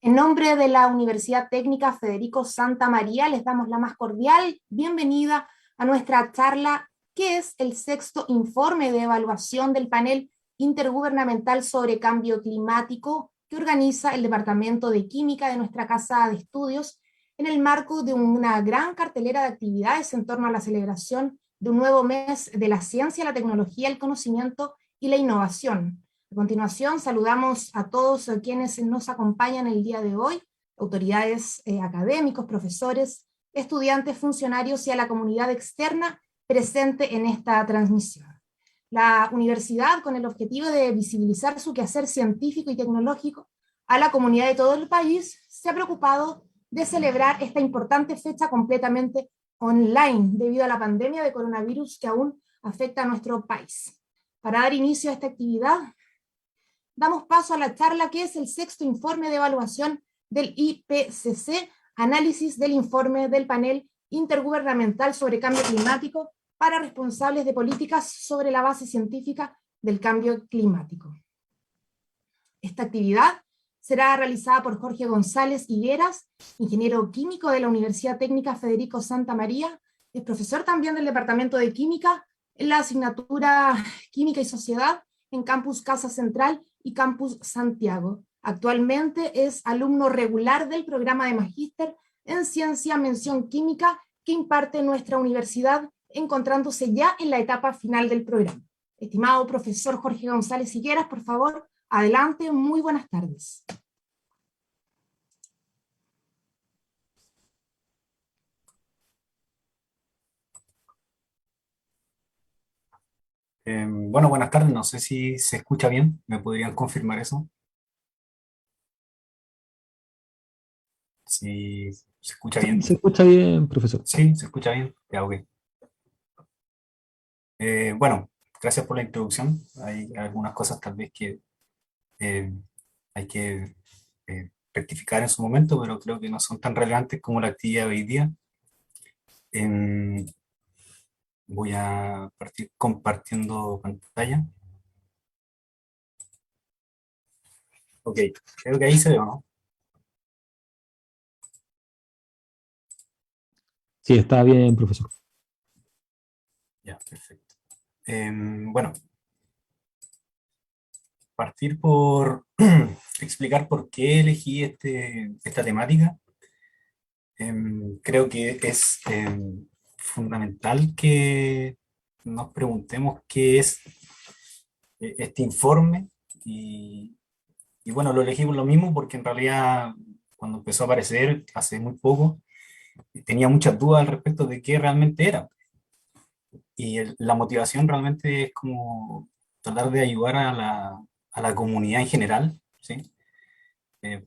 En nombre de la Universidad Técnica Federico Santa María, les damos la más cordial bienvenida a nuestra charla, que es el sexto informe de evaluación del panel intergubernamental sobre cambio climático que organiza el Departamento de Química de nuestra Casa de Estudios en el marco de una gran cartelera de actividades en torno a la celebración de un nuevo mes de la ciencia, la tecnología, el conocimiento y la innovación. A continuación, saludamos a todos quienes nos acompañan el día de hoy, autoridades académicos, profesores, estudiantes, funcionarios y a la comunidad externa presente en esta transmisión. La universidad, con el objetivo de visibilizar su quehacer científico y tecnológico a la comunidad de todo el país, se ha preocupado de celebrar esta importante fecha completamente online debido a la pandemia de coronavirus que aún afecta a nuestro país. Para dar inicio a esta actividad, damos paso a la charla que es el sexto informe de evaluación del IPCC, análisis del informe del panel intergubernamental sobre cambio climático para responsables de políticas sobre la base científica del cambio climático. Esta actividad será realizada por Jorge González Higueras, ingeniero químico de la Universidad Técnica Federico Santa María, es profesor también del Departamento de Química en la asignatura Química y Sociedad en Campus Casa Central y Campus Santiago. Actualmente es alumno regular del programa de Magíster en Ciencia Mención Química que imparte nuestra universidad, encontrándose ya en la etapa final del programa. Estimado profesor Jorge González Higueras, por favor, adelante, muy buenas tardes. Bueno, buenas tardes, no sé si se escucha bien, ¿me podrían confirmar eso? Si se escucha Sí, bien. se escucha bien, profesor. Sí, se escucha bien. Ya, ok. Bueno, gracias por la introducción. Hay algunas cosas tal vez que eh, hay que rectificar en su momento, pero creo que no son tan relevantes como la actividad de hoy día. Em, Voy a partir compartiendo pantalla. Ok, creo que ahí se ve, ¿o no? Sí, está bien, profesor. Ya, perfecto. Bueno, partir por explicar por qué elegí esta temática. Creo que es fundamental que nos preguntemos qué es este informe y bueno, lo elegí por lo mismo porque en realidad cuando empezó a aparecer hace muy poco tenía muchas dudas al respecto de qué realmente era. Y la motivación realmente es como tratar de ayudar a la comunidad en general, ¿sí? Eh,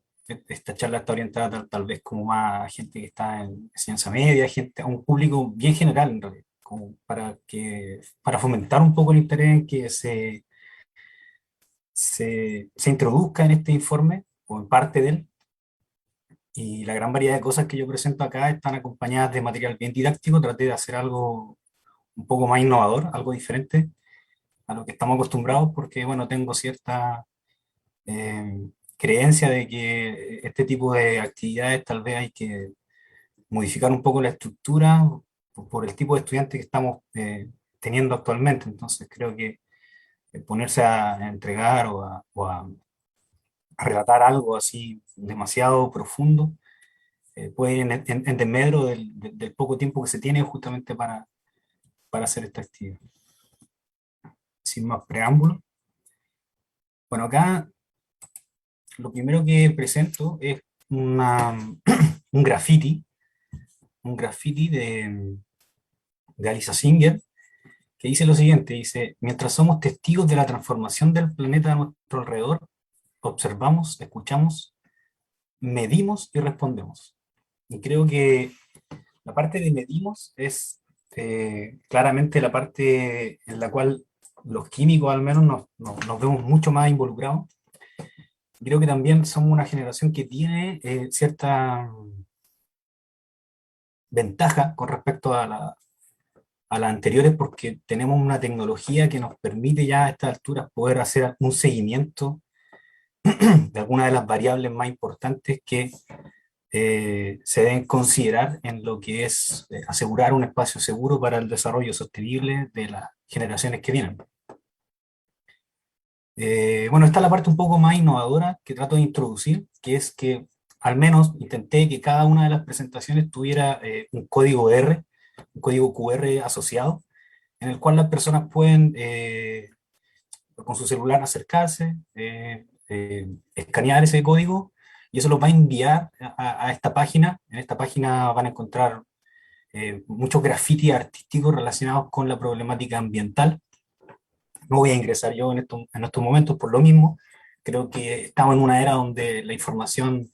Esta charla está orientada tal vez como más a gente que está en enseñanza media, gente, a un público bien general en realidad, como para fomentar un poco el interés en que se introduzca en este informe o en parte de él. Y la gran variedad de cosas que yo presento acá están acompañadas de material bien didáctico. Traté de hacer algo un poco más innovador, algo diferente a lo que estamos acostumbrados, porque bueno, tengo cierta creencia de que este tipo de actividades tal vez hay que modificar un poco la estructura por el tipo de estudiantes que estamos teniendo actualmente. Entonces creo que ponerse a entregar a relatar algo así demasiado profundo puede ir en desmedro del poco tiempo que se tiene justamente para hacer esta actividad. Sin más preámbulos. Bueno, acá lo primero que presento es un graffiti, de Alisa Singer, que dice lo siguiente, dice: mientras somos testigos de la transformación del planeta a nuestro alrededor, observamos, escuchamos, medimos y respondemos. Y creo que la parte de medimos es claramente la parte en la cual los químicos al menos nos vemos mucho más involucrados. Creo que también somos una generación que tiene cierta ventaja con respecto a las anteriores porque tenemos una tecnología que nos permite ya a estas alturas poder hacer un seguimiento de algunas de las variables más importantes que se deben considerar en lo que es asegurar un espacio seguro para el desarrollo sostenible de las generaciones que vienen. Bueno, esta es la parte un poco más innovadora que trato de introducir, que es que al menos intenté que cada una de las presentaciones tuviera un código R, un código QR asociado, en el cual las personas pueden con su celular acercarse, escanear ese código y eso los va a enviar a esta página. En esta página van a encontrar muchos grafitis artísticos relacionados con la problemática ambiental. No voy a ingresar yo en estos momentos por lo mismo. Creo que estamos en una era donde la información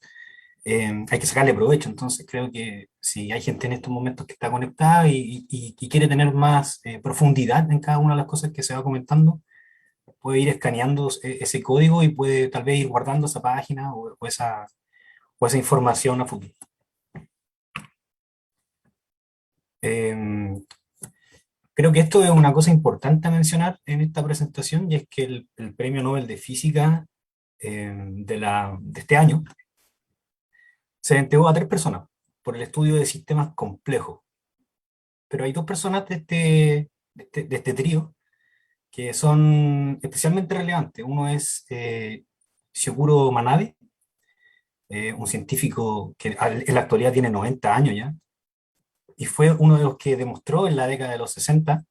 hay que sacarle provecho, entonces creo que si hay gente en estos momentos que está conectada y quiere tener más profundidad en cada una de las cosas que se va comentando, puede ir escaneando ese código y puede tal vez ir guardando esa página o esa información a futuro. Creo que esto es una cosa importante a mencionar en esta presentación, y es que el Premio Nobel de Física de este año se entregó a 3 personas por el estudio de sistemas complejos. Pero hay 2 personas de este trío que son especialmente relevantes. Uno es Shiguro Manabe, un científico que en la actualidad tiene 90 años ya, y fue uno de los que demostró en la década de los 60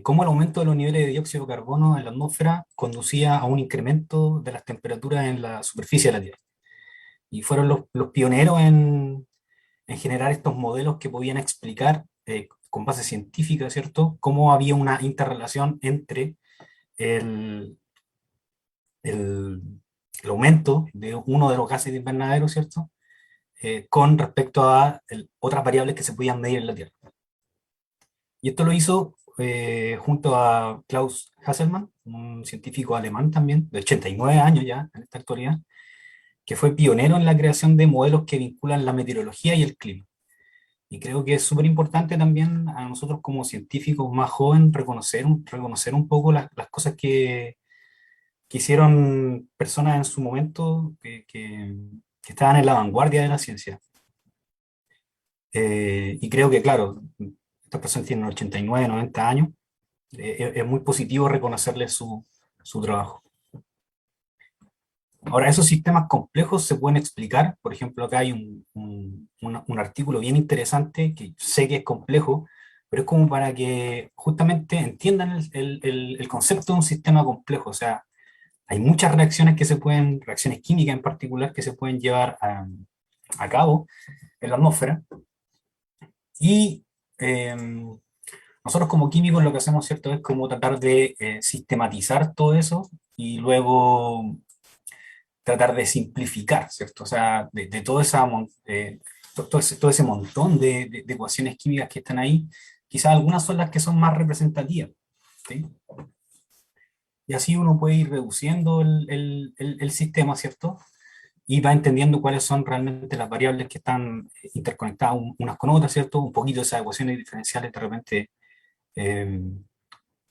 cómo el aumento de los niveles de dióxido de carbono en la atmósfera conducía a un incremento de las temperaturas en la superficie de la Tierra. Y fueron los pioneros en generar estos modelos que podían explicar con base científica, ¿cierto?, cómo había una interrelación entre el, el, el aumento de uno de los gases de invernadero, ¿cierto?, con respecto a otras variables que se podían medir en la Tierra. Y esto lo hizo junto a Klaus Hasselmann, un científico alemán también, de 89 años ya en esta actualidad, que fue pionero en la creación de modelos que vinculan la meteorología y el clima. Y creo que es súper importante también a nosotros como científicos más jóvenes reconocer un poco las cosas que hicieron personas en su momento que estaban en la vanguardia de la ciencia. Y creo que, claro, estas personas tienen 89, 90 años, es muy positivo reconocerles su trabajo. Ahora, esos sistemas complejos se pueden explicar. Por ejemplo, acá hay un artículo bien interesante que sé que es complejo, pero es como para que justamente entiendan el concepto de un sistema complejo. O sea, hay muchas reacciones reacciones químicas en particular, que se pueden llevar a cabo en la atmósfera. Y nosotros como químicos lo que hacemos, ¿cierto?, es como tratar de sistematizar todo eso y luego tratar de simplificar, ¿cierto? O sea, de todo ese montón de ecuaciones químicas que están ahí, quizás algunas son las que son más representativas, ¿sí? Y así uno puede ir reduciendo el sistema, ¿cierto? Y va entendiendo cuáles son realmente las variables que están interconectadas unas con otras, ¿cierto? Un poquito esas ecuaciones diferenciales de repente eh,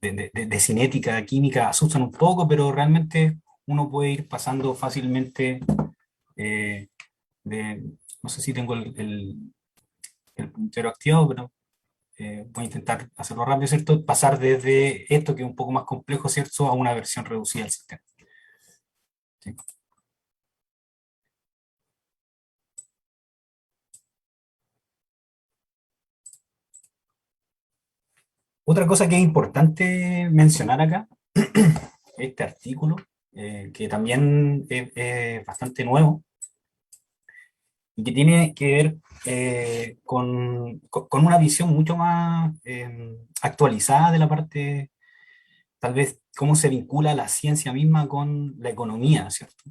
de cinética, química, asustan un poco, pero realmente uno puede ir pasando fácilmente eh, no sé si tengo el puntero activado, pero voy a intentar hacerlo rápido, ¿cierto? Pasar desde esto que es un poco más complejo, ¿cierto?, a una versión reducida del sistema. ¿Sí? Otra cosa que es importante mencionar acá, este artículo, que también es bastante nuevo, y que tiene que ver con una visión mucho más actualizada de la parte, tal vez, cómo se vincula la ciencia misma con la economía, ¿cierto?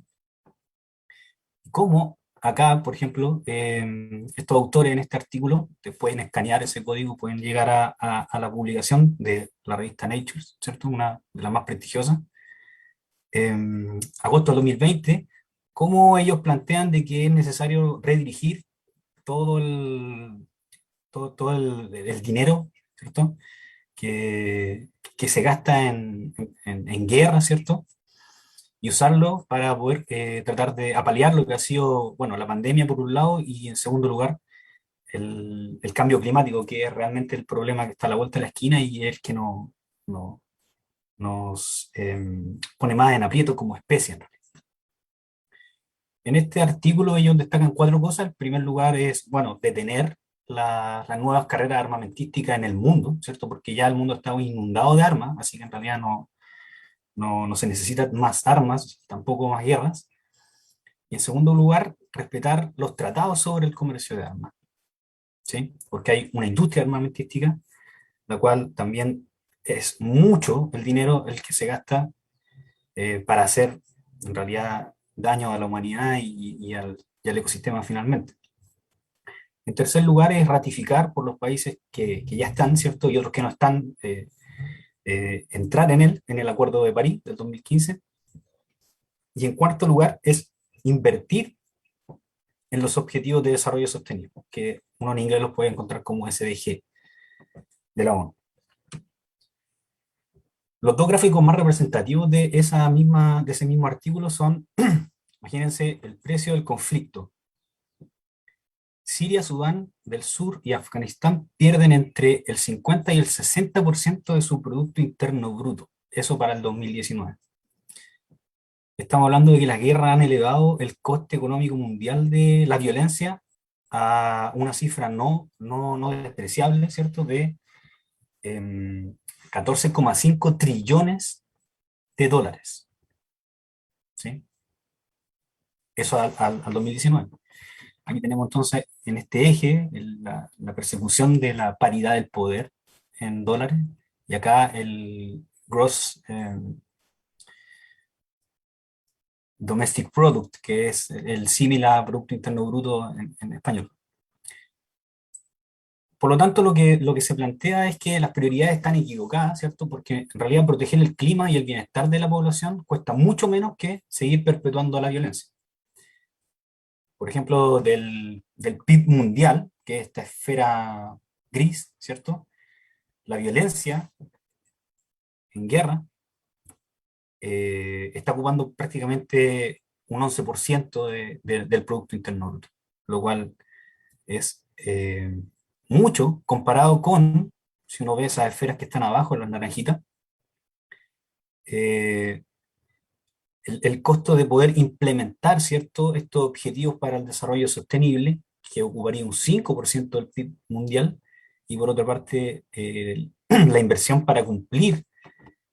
Cómo acá, por ejemplo, estos autores en este artículo te pueden escanear ese código, pueden llegar a la publicación de la revista Nature, ¿cierto?, una de las más prestigiosas, agosto de 2020, cómo ellos plantean de que es necesario redirigir todo el dinero, ¿cierto?, que se gasta en guerra, ¿cierto?, y usarlo para poder tratar de apalear lo que ha sido, bueno, la pandemia por un lado y en segundo lugar el cambio climático, que es realmente el problema que está a la vuelta de la esquina y es el que no- nos pone más en aprieto como especie, en realidad. En este artículo ellos destacan cuatro cosas. El primer lugar es, bueno, detener las nuevas carreras armamentísticas en el mundo, ¿cierto? Porque ya el mundo está inundado de armas, así que en realidad no se necesitan más armas, tampoco más guerras. Y en segundo lugar, respetar los tratados sobre el comercio de armas, ¿sí? Porque hay una industria armamentística, la cual también es mucho el dinero el que se gasta para hacer en realidad daño a la humanidad y al ecosistema finalmente. En tercer lugar es ratificar por los países que ya están, ¿cierto? Y otros que no están, entrar en el Acuerdo de París del 2015. Y en cuarto lugar es invertir en los Objetivos de Desarrollo Sostenible, que uno en inglés los puede encontrar como SDG de la ONU. Los dos gráficos más representativos de ese mismo artículo son, imagínense, el precio del conflicto. Siria, Sudán del Sur y Afganistán pierden entre el 50 y el 60% de su Producto Interno Bruto. Eso para el 2019. Estamos hablando de que las guerras han elevado el coste económico mundial de la violencia a una cifra no despreciable, ¿cierto? De 14,5 trillones de dólares. ¿Sí? Eso al 2019. Aquí tenemos entonces en este eje la persecución de la paridad del poder en dólares y acá el gross domestic product, que es el símil a Producto Interno Bruto en español. Por lo tanto, lo que se plantea es que las prioridades están equivocadas, ¿cierto? Porque en realidad proteger el clima y el bienestar de la población cuesta mucho menos que seguir perpetuando la violencia. Por ejemplo, del PIB mundial, que es esta esfera gris, ¿cierto? La violencia en guerra está ocupando prácticamente un 11% del Producto Interno Bruto, lo cual es mucho comparado con, si uno ve esas esferas que están abajo, las naranjitas, eh, el costo de poder implementar, ¿cierto?, estos objetivos para el desarrollo sostenible, que ocuparía un 5% del PIB mundial, y por otra parte, la inversión para cumplir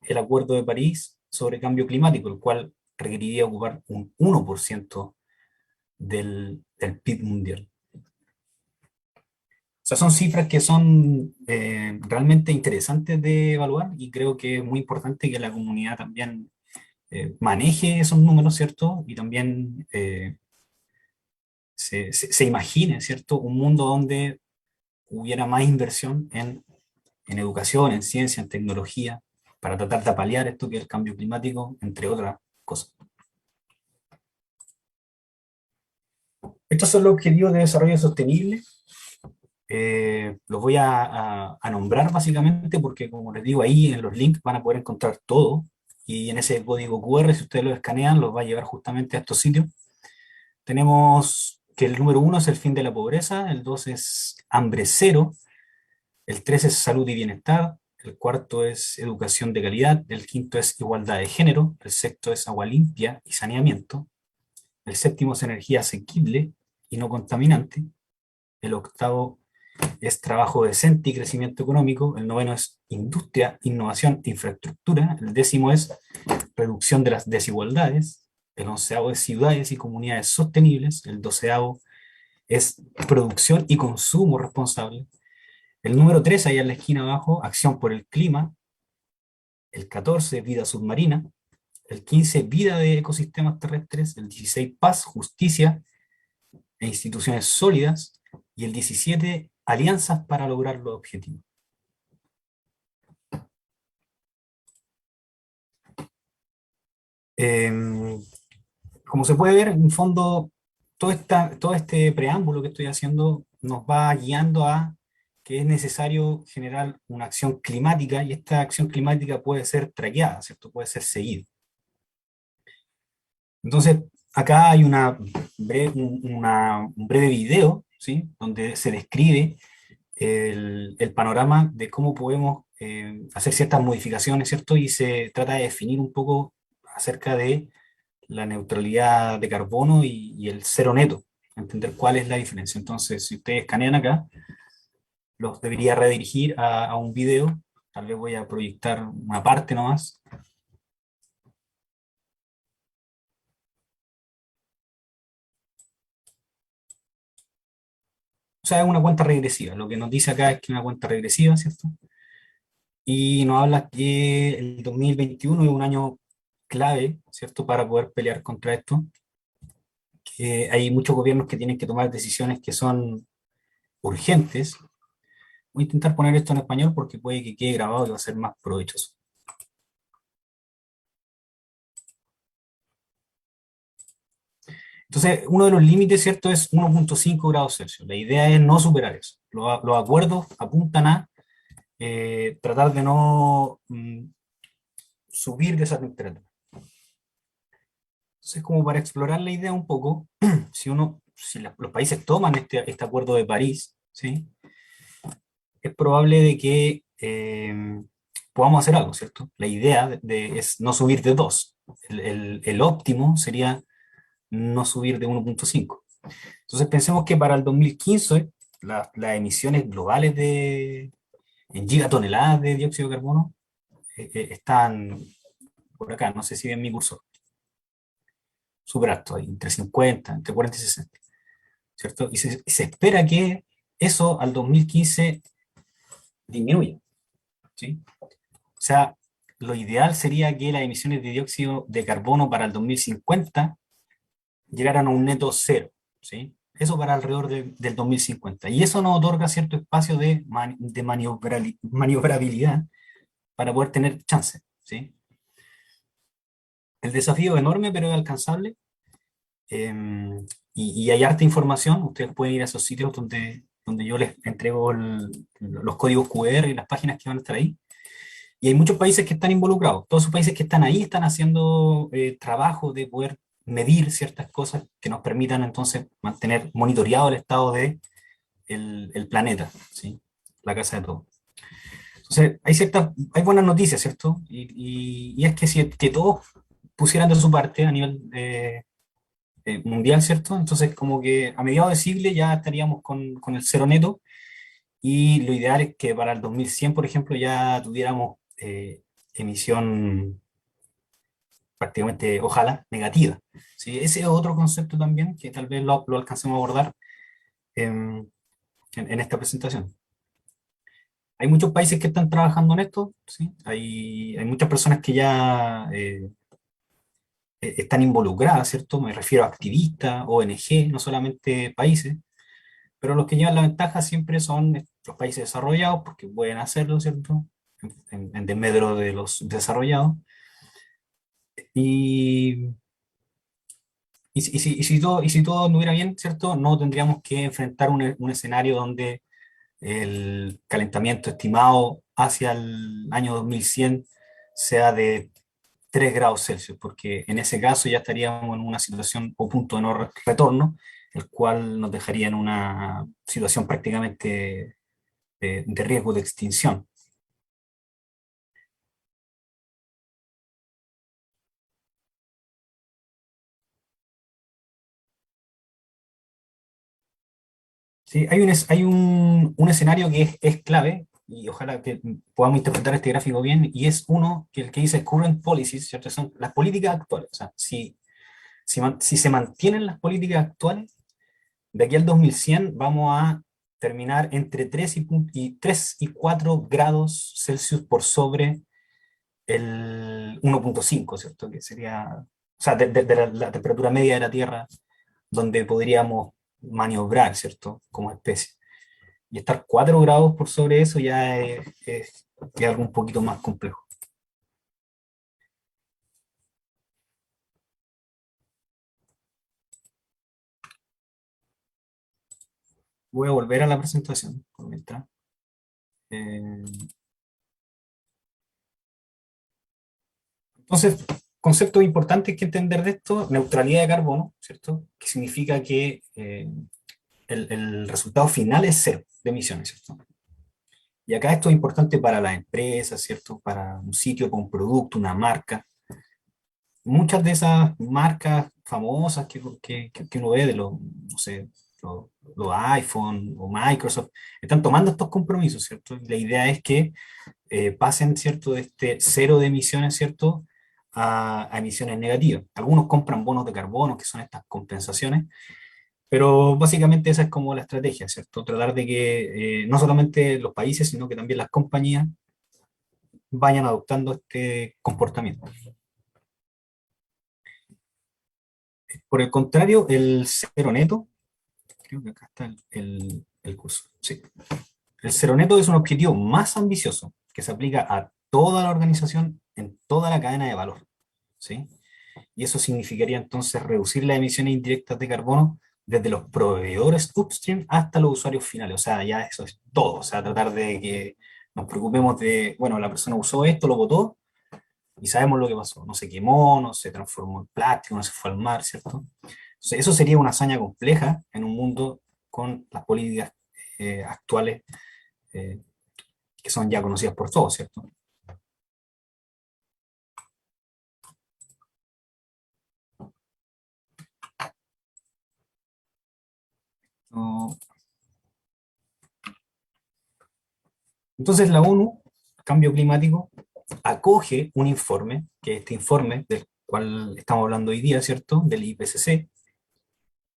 el Acuerdo de París sobre cambio climático, el cual requeriría ocupar un 1% del PIB mundial. O sea, son cifras que son realmente interesantes de evaluar y creo que es muy importante que la comunidad también maneje esos números, ¿cierto? Y también se imagine, ¿cierto? Un mundo donde hubiera más inversión en educación, en ciencia, en tecnología, para tratar de paliar esto que es el cambio climático, entre otras cosas. Estos son los objetivos de desarrollo sostenible. Los voy a nombrar básicamente porque, como les digo, ahí en los links van a poder encontrar todo y en ese código QR, si ustedes lo escanean, los va a llevar justamente a estos sitios. Tenemos que el número 1 es el fin de la pobreza, el 2 es hambre cero, el 3 es salud y bienestar, el cuarto es educación de calidad, el quinto es igualdad de género, el sexto es agua limpia y saneamiento, el séptimo es energía asequible y no contaminante, el octavo es trabajo decente y crecimiento económico, el noveno es industria, innovación e infraestructura, el décimo es reducción de las desigualdades, el onceavo es ciudades y comunidades sostenibles, el doceavo es producción y consumo responsable, el número 3 ahí en la esquina abajo, acción por el clima, el 14 vida submarina, el 15 vida de ecosistemas terrestres, el 16 paz, justicia e instituciones sólidas, y el 17 alianzas para lograr los objetivos. Como se puede ver, en fondo, todo este preámbulo que estoy haciendo nos va guiando a que es necesario generar una acción climática y esta acción climática puede ser traqueada, ¿cierto? Puede ser seguida. Entonces, acá hay un breve video, ¿sí? Donde se describe el panorama de cómo podemos hacer ciertas modificaciones, ¿cierto? Y se trata de definir un poco acerca de la neutralidad de carbono y el cero neto, entender cuál es la diferencia. Entonces, si ustedes escanean acá, los debería redirigir a un video. Tal vez voy a proyectar una parte nomás. O sea, es una cuenta regresiva. Lo que nos dice acá es que es una cuenta regresiva, ¿cierto? Y nos habla que el 2021 es un año clave, ¿cierto? Para poder pelear contra esto. Que hay muchos gobiernos que tienen que tomar decisiones que son urgentes. Voy a intentar poner esto en español porque puede que quede grabado y va a ser más provechoso. Entonces, uno de los límites, ¿cierto?, es 1,5 grados Celsius. La idea es no superar eso. Los acuerdos apuntan a tratar de no subir de esa temperatura. Entonces, como para explorar la idea un poco, si los países toman este acuerdo de París, ¿sí? Es probable de que podamos hacer algo, ¿cierto? La idea es no subir de 2. El óptimo sería no subir de 1,5. Entonces pensemos que para el 2015 las emisiones globales en gigatoneladas de dióxido de carbono están por acá, no sé si ven mi cursor, súper alto, ahí, entre 50, entre 40 y 60, ¿cierto? Y se espera que eso al 2015 disminuya, ¿sí? O sea, lo ideal sería que las emisiones de dióxido de carbono para el 2050 llegaran a un neto cero, ¿sí? Eso para alrededor del 2050. Y eso nos otorga cierto espacio de maniobrabilidad para poder tener chance, ¿sí? El desafío es enorme, pero es alcanzable. eh, y hay harta información. Ustedes pueden ir a esos sitios donde yo les entrego los códigos QR y las páginas que van a estar ahí. Y hay muchos países que están involucrados. Todos esos países que están ahí están haciendo trabajo de poder medir ciertas cosas que nos permitan entonces mantener monitoreado el estado de el planeta, ¿sí? La casa de todos. Entonces, hay buenas noticias, ¿cierto? Y es que si que todos pusieran de su parte a nivel mundial, ¿cierto? Entonces, como que a mediados de siglo ya estaríamos con el cero neto, y lo ideal es que para el 2100, por ejemplo, ya tuviéramos emisión prácticamente, ojalá, negativa, ¿sí? Ese es otro concepto también que tal vez lo alcancemos a abordar en, en esta presentación. Hay muchos países que están trabajando en esto, ¿sí? Hay muchas personas que ya están involucradas, ¿cierto? Me refiero a activistas, ONG, no solamente países, pero los que llevan la ventaja siempre son los países desarrollados, porque pueden hacerlo, ¿cierto? En desmedro de los desarrollados. Y, y si todo anduviera bien, ¿cierto? No tendríamos que enfrentar un escenario donde el calentamiento estimado hacia el año 2100 sea de 3 grados Celsius, porque en ese caso ya estaríamos en una situación o punto de no retorno, el cual nos dejaría en una situación prácticamente de riesgo de extinción. Sí, hay un escenario que es clave, y ojalá que podamos interpretar este gráfico bien, y es uno que el que dice current policies, ¿cierto? Son las políticas actuales. O sea, si se mantienen las políticas actuales, de aquí al 2100 vamos a terminar entre 3 y 4 grados Celsius por sobre el 1,5, ¿cierto? Que sería, o sea, de la temperatura media de la Tierra, donde podríamos maniobrar, ¿cierto? Como especie. Y estar 4 grados por sobre eso ya es algo un poquito más complejo. Voy a volver a la presentación por mientras. Eh, entonces, conceptos importantes que entender de esto: neutralidad de carbono, ¿cierto? Que significa que el resultado final es cero de emisiones, ¿cierto? Y acá esto es importante para las empresas, ¿cierto? Para un sitio con un producto, una marca. Muchas de esas marcas famosas que uno ve de los, no sé, los iPhone o Microsoft, están tomando estos compromisos, ¿cierto? Y la idea es que pasen, ¿cierto?, de este cero de emisiones, ¿cierto?, a emisiones negativas. Algunos compran bonos de carbono, que son estas compensaciones, pero básicamente esa es como la estrategia, ¿cierto? Tratar de que no solamente los países, sino que también las compañías vayan adoptando este comportamiento. Por el contrario, el cero neto, creo que acá está el curso, sí. El cero neto es un objetivo más ambicioso que se aplica a toda la organización en toda la cadena de valor, ¿sí? Y eso significaría entonces reducir las emisiones indirectas de carbono desde los proveedores upstream hasta los usuarios finales. O sea, ya eso es todo. O sea, tratar de que nos preocupemos de, bueno, la persona usó esto, lo botó, y sabemos lo que pasó. No se quemó, no se transformó en plástico, no se fue al mar, ¿cierto? Entonces, eso sería una hazaña compleja en un mundo con las políticas actuales eh, que son ya conocidas por todos, ¿cierto? No. Entonces, la ONU, Cambio Climático, acoge un informe, que es este informe del cual estamos hablando hoy día, ¿cierto?, del IPCC,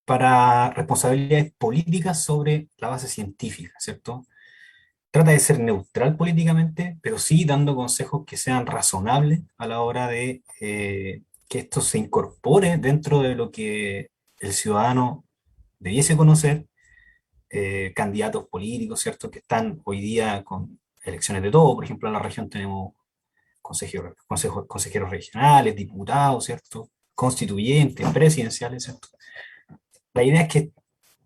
para responsabilidades políticas sobre la base científica, ¿cierto? Trata de ser neutral políticamente, pero sí dando consejos que sean razonables a la hora de que esto se incorpore dentro de lo que el ciudadano debiese conocer, candidatos políticos, ¿cierto?, que están hoy día con elecciones de todo. Por ejemplo, en la región tenemos consejeros regionales, diputados, ¿cierto?, constituyentes, presidenciales, ¿cierto? La idea es que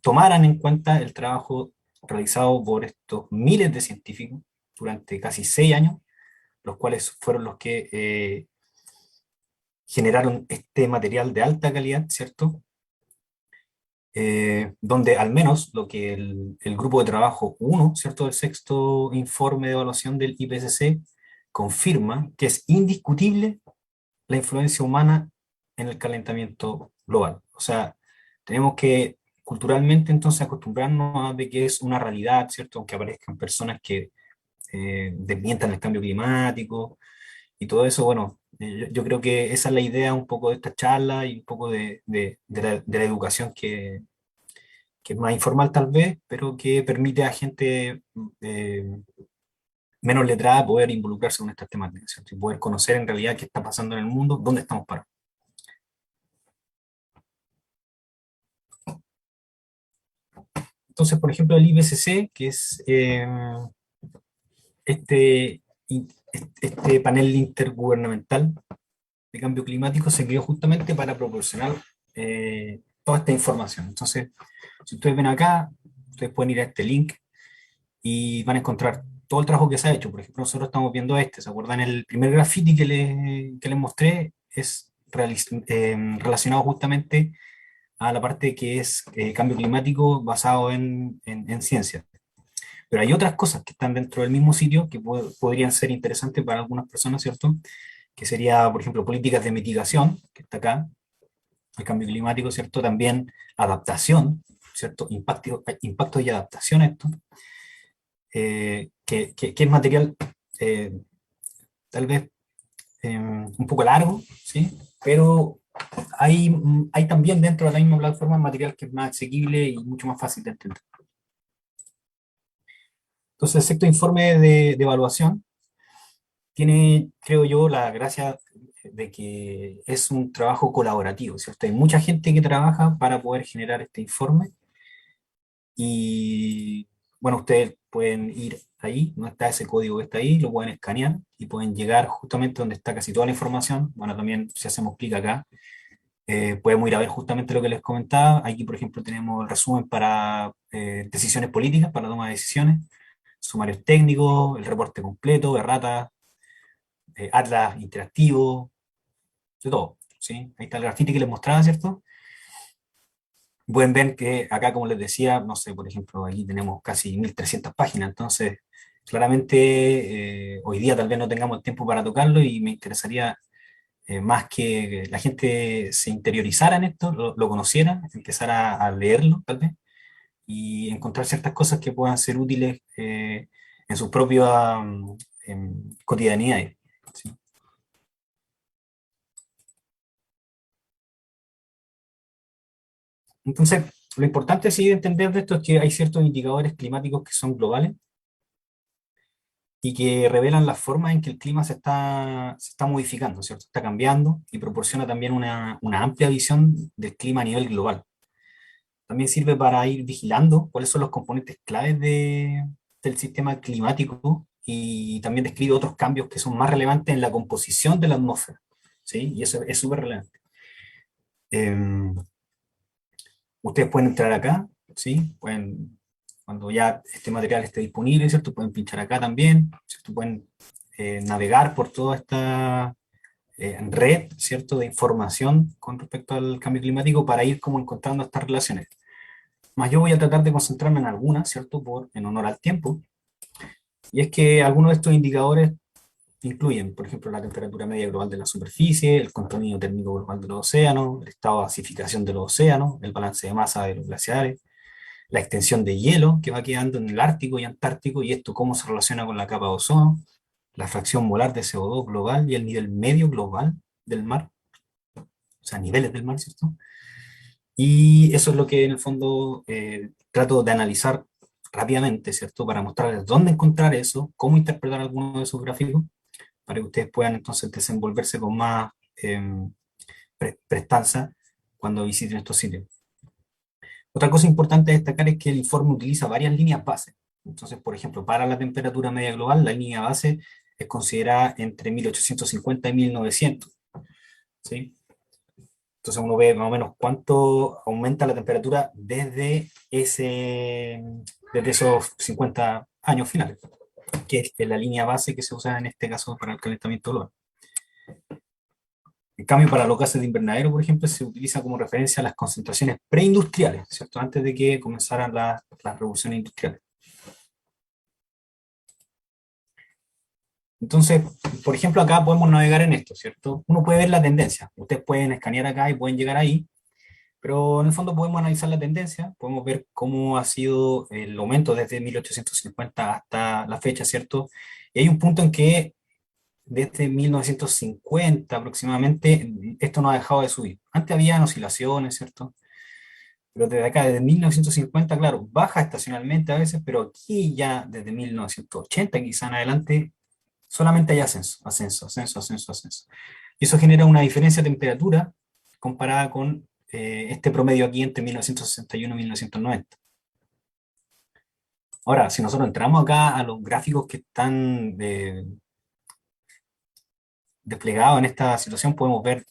tomaran en cuenta el trabajo realizado por estos miles de científicos durante casi 6 años, los cuales fueron los que generaron este material de alta calidad, ¿cierto? Donde al menos lo que el grupo de trabajo uno, ¿cierto?, del sexto informe de evaluación del IPCC, confirma que es indiscutible la influencia humana en el calentamiento global. O sea, tenemos que culturalmente entonces acostumbrarnos a de que es una realidad, ¿cierto? Aunque aparezcan personas que desmientan el cambio climático y todo eso. Bueno, yo creo que esa es la idea un poco de esta charla y un poco de la educación que es más informal tal vez, pero que permite a gente menos letrada poder involucrarse con estas temáticas, ¿cierto? Y poder conocer en realidad qué está pasando en el mundo, dónde estamos parados. Entonces, por ejemplo, el IPCC, que es este, este panel intergubernamental de cambio climático, se creó justamente para proporcionar toda esta información. Entonces, si ustedes ven acá, ustedes pueden ir a este link y van a encontrar todo el trabajo que se ha hecho. Por ejemplo, nosotros estamos viendo este, ¿se acuerdan? El primer graffiti que les mostré es relacionado justamente a la parte que es cambio climático basado en ciencia. Pero hay otras cosas que están dentro del mismo sitio que podrían ser interesantes para algunas personas, ¿cierto? Que sería, por ejemplo, políticas de mitigación, que está acá, el cambio climático, ¿cierto? También adaptación, ¿cierto? Impacto y adaptación a esto, que es material tal vez un poco largo, ¿sí? Pero hay también dentro de la misma plataforma material que es más asequible y mucho más fácil de entender. Entonces, el sexto informe de evaluación tiene, creo yo, la gracia de que es un trabajo colaborativo, ¿cierto? Hay mucha gente que trabaja para poder generar este informe y, bueno, ustedes pueden ir ahí, no está ese código que está ahí, lo pueden escanear y pueden llegar justamente donde está casi toda la información. Bueno, también si hacemos clic acá, podemos ir a ver justamente lo que les comentaba. Aquí, por ejemplo, tenemos el resumen para decisiones políticas, para la toma de decisiones, sumarios técnicos, el reporte completo, errata, atlas interactivo, de todo, ¿sí? Ahí está el grafiti que les mostraba, ¿cierto? Pueden ver que acá, como les decía, no sé, por ejemplo, aquí tenemos casi 1300 páginas, entonces claramente hoy día tal vez no tengamos el tiempo para tocarlo y me interesaría más que la gente se interiorizara en esto, lo conociera, empezara a leerlo tal vez y encontrar ciertas cosas que puedan ser útiles en su propia cotidianidad. ¿Sí? Entonces, lo importante sí de entender de esto es que hay ciertos indicadores climáticos que son globales y que revelan la forma en que el clima se está modificando, ¿cierto? Está cambiando y proporciona también una amplia visión del clima a nivel global. También sirve para ir vigilando cuáles son los componentes claves del sistema climático y también describe otros cambios que son más relevantes en la composición de la atmósfera, ¿sí? Y eso es súper relevante. Eh, Ustedes pueden entrar acá, ¿sí? Pueden, cuando ya este material esté disponible, ¿cierto? Pueden pinchar acá también, ¿cierto? Pueden navegar por toda esta red, ¿cierto? De información con respecto al cambio climático para ir como encontrando estas relaciones. Más yo voy a tratar de concentrarme en algunas, ¿cierto? En honor al tiempo. Y es que algunos de estos indicadores incluyen, por ejemplo, la temperatura media global de la superficie, el contenido térmico global de los océanos, el estado de acidificación de los océanos, el balance de masa de los glaciares, la extensión de hielo que va quedando en el Ártico y Antártico, y esto cómo se relaciona con la capa de ozono, la fracción molar de CO2 global y el nivel medio global del mar, o sea, niveles del mar, ¿cierto? Y eso es lo que en el fondo trato de analizar rápidamente, ¿cierto? Para mostrarles dónde encontrar eso, cómo interpretar algunos de esos gráficos, para que ustedes puedan entonces desenvolverse con más prestanza cuando visiten estos sitios. Otra cosa importante a destacar es que el informe utiliza varias líneas base. Entonces, por ejemplo, para la temperatura media global, la línea base es considerada entre 1850 y 1900, ¿sí? Entonces uno ve más o menos cuánto aumenta la temperatura desde esos 50 años finales, que es la línea base que se usa en este caso para el calentamiento global. En cambio, para los gases de invernadero, por ejemplo, se utiliza como referencia las concentraciones preindustriales, ¿cierto? Antes de que comenzaran las revoluciones industriales. Entonces, por ejemplo, acá podemos navegar en esto, ¿cierto? Uno puede ver la tendencia. Ustedes pueden escanear acá y pueden llegar ahí, pero en el fondo podemos analizar la tendencia, podemos ver cómo ha sido el aumento desde 1850 hasta la fecha, ¿cierto? Y hay un punto en que desde 1950 aproximadamente esto no ha dejado de subir. Antes había oscilaciones, ¿cierto? Pero desde acá, desde 1950, claro, baja estacionalmente a veces, pero aquí ya desde 1980 quizá en adelante solamente hay ascenso, ascenso, ascenso, ascenso, ascenso. Y eso genera una diferencia de temperatura comparada con este promedio aquí entre 1961 y 1990. Ahora, si nosotros entramos acá a los gráficos que están desplegados en esta situación, podemos ver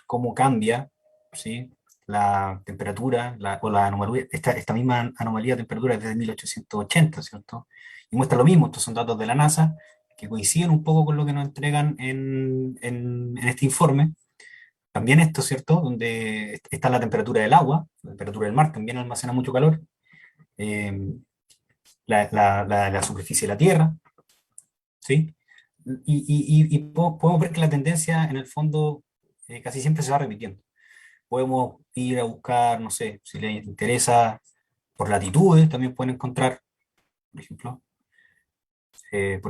cómo cambia, ¿sí? La temperatura o la anomalía, esta misma anomalía de temperatura desde 1880, ¿cierto? Y muestra lo mismo, estos son datos de la NASA que coinciden un poco con lo que nos entregan en este informe. También esto, ¿cierto? Donde está la temperatura del agua, la temperatura del mar también almacena mucho calor, eh, la superficie de la Tierra, ¿sí? Y podemos ver que la tendencia en el fondo casi siempre se va repitiendo. Podemos ir a buscar, no sé, si les interesa, por latitudes, también pueden encontrar, por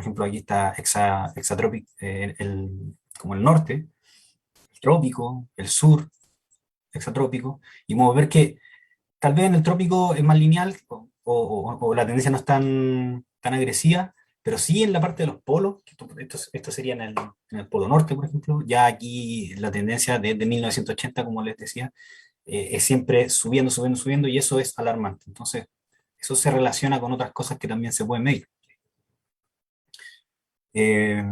ejemplo aquí está Exatrópico, como el norte, el trópico, el sur, exatrópico, y podemos ver que tal vez en el trópico es más lineal o la tendencia no es tan agresiva, pero sí en la parte de los polos, que esto sería en el polo norte, por ejemplo, ya aquí la tendencia desde 1980, como les decía, es siempre subiendo, subiendo, subiendo, y eso es alarmante. Entonces, eso se relaciona con otras cosas que también se pueden medir. Eh,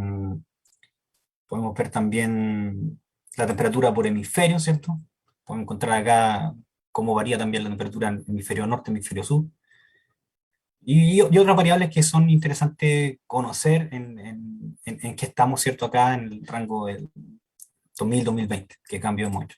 Podemos ver también la temperatura por hemisferio, ¿cierto? Podemos encontrar acá cómo varía también la temperatura en hemisferio norte, hemisferio sur. Y otras variables que son interesantes conocer en qué estamos, ¿cierto? Acá en el rango 2000-2020, qué cambio hemos hecho.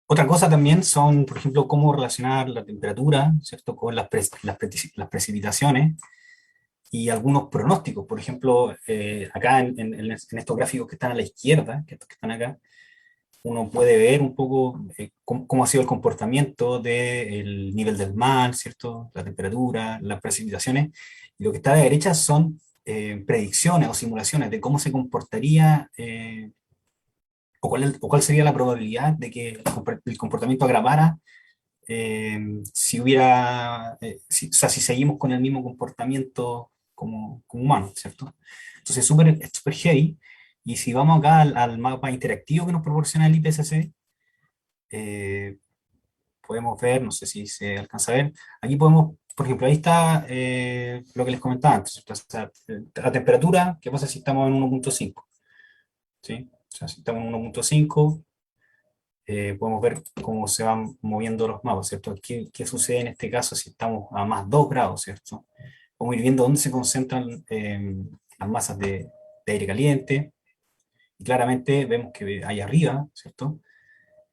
Otra cosa también son, por ejemplo, cómo relacionar la temperatura, ¿cierto?, con las precipitaciones y algunos pronósticos. Por ejemplo, acá en estos gráficos que están a la izquierda, que están acá, uno puede ver un poco cómo ha sido el comportamiento del nivel del mar, ¿cierto?, la temperatura, las precipitaciones. Y lo que está a la derecha son predicciones o simulaciones de cómo se comportaría o cuál sería la probabilidad de que el comportamiento agravara si hubiera, o sea, si seguimos con el mismo comportamiento como humanos, ¿cierto? Entonces es súper heavy. Y si vamos acá al mapa interactivo que nos proporciona el IPCC, eh, podemos ver, no sé si se alcanza a ver, aquí podemos, por ejemplo, ahí está lo que les comentaba antes, ¿cierto? O sea, la temperatura, ¿qué pasa si estamos en 1.5? ¿Sí? O sea, si estamos en 1.5, podemos ver cómo se van moviendo los mapas, ¿cierto? ¿Qué sucede en este caso si estamos a más 2 grados, ¿cierto? Vamos a ir viendo dónde se concentran las masas de aire caliente, y claramente vemos que ahí arriba, ¿cierto?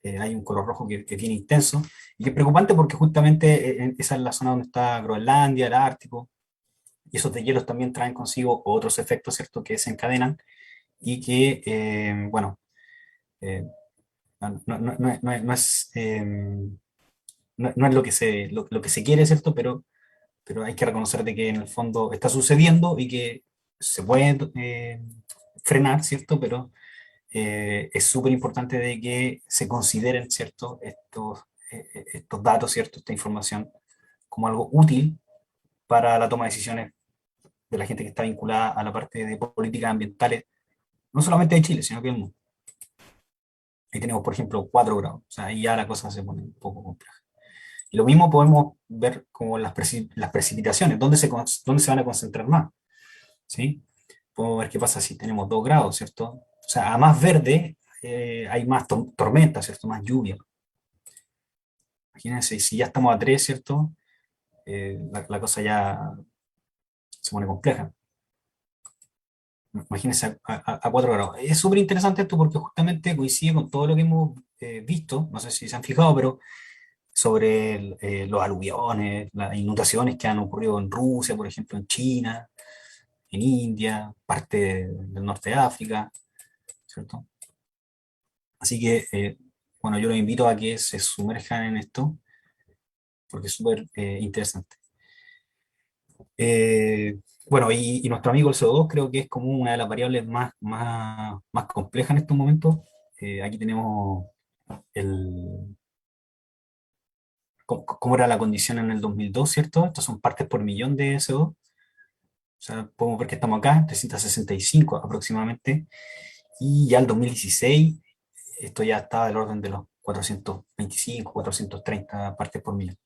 Hay un color rojo que es bien intenso, y que es preocupante porque justamente esa es la zona donde está Groenlandia, el Ártico, y esos deshielos también traen consigo otros efectos, ¿cierto?, que desencadenan y que, bueno, eh, no es, no es lo que se quiere, ¿cierto? Pero hay que reconocer de que en el fondo está sucediendo y que se puede frenar, ¿cierto? Pero es súper importante de que se consideren, ¿cierto?, estos datos, ¿cierto?, esta información como algo útil para la toma de decisiones de la gente que está vinculada a la parte de políticas ambientales, no solamente de Chile, sino que del mundo. Ahí tenemos, por ejemplo, 4 grados, o sea, ahí ya la cosa se pone un poco compleja. Y lo mismo podemos ver como las precipitaciones, dónde se van a concentrar más, ¿sí? Podemos ver qué pasa si tenemos 2 grados, ¿cierto? O sea, a más verde hay más tormentas, ¿cierto? Más lluvia. Imagínense, si ya estamos a 3, ¿cierto? La cosa ya se pone compleja. Imagínense a 4 grados. Es súper interesante esto porque justamente coincide con todo lo que hemos visto, no sé si se han fijado, pero sobre los aluviones, las inundaciones que han ocurrido en Rusia, por ejemplo, en China, en India, parte del norte de África, ¿cierto? Así que, bueno, yo los invito a que se sumerjan en esto, porque es súper interesante. Bueno, y nuestro amigo el CO2 creo que es como una de las variables más complejas en estos momentos. Aquí tenemos cómo era la condición en el 2002, ¿cierto? Estas son partes por millón de CO2. O sea, podemos ver que estamos acá, 365 aproximadamente, y ya el 2016 esto ya está del orden de los 425, 430 partes por millón.